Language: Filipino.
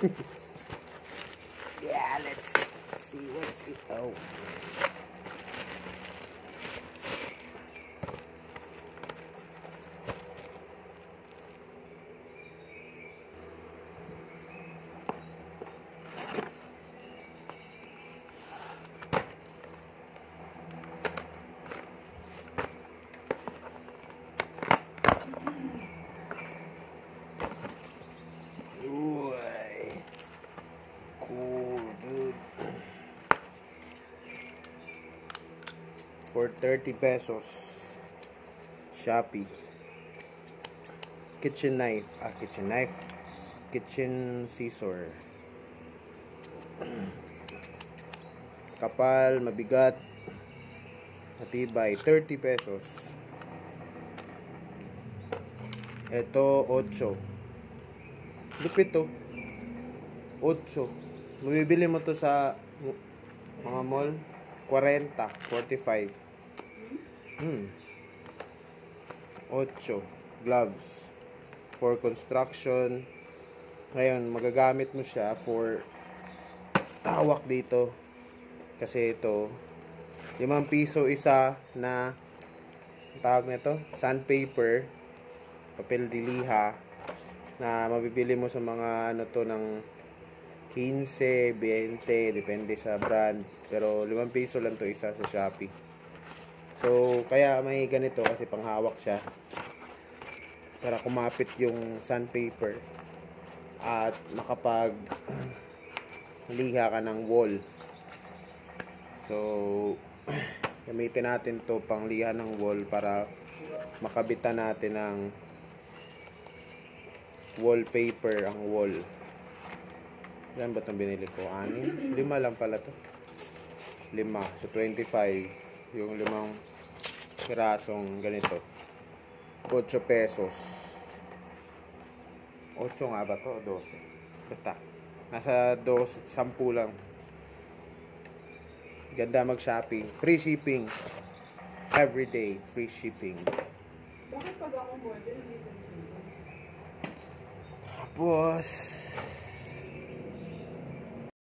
Yeah, let's see what's it. Oh. Cool, dude. For 30 pesos. Shopee. Kitchen knife. Kitchen knife. Kitchen scissor. Kapal, mabigat. Matibay. 30 pesos. Ito, 8. Lupit to. 8. Mabibili mo to sa mga mall. 40, 45. 8. Gloves. For construction. Ngayon, magagamit mo siya for hawak dito. Kasi ito, 5 piso isa na tawag nito, sandpaper, papel diliha, na mabibili mo sa mga ano to ng 15, 20, depende sa brand. Pero 5 piso lang to isa sa Shopee. So, kaya may ganito kasi panghawak siya. Para kumapit yung sandpaper at makapag liha ka ng wall. So, gamitin natin to pang liha ng wall para makabitan natin ng wallpaper ang wall. Yan ba itong binili ko? 6? 5 lang pala to. 5. So, 25. Yung 5 pirasong ganito. 8 pesos. 8 nga ba to? 12. Basta. Nasa 10 lang. Ganda mag-shopping. Free shipping. Everyday. Free shipping. Bakit pag ako order, hindi ko Tapos,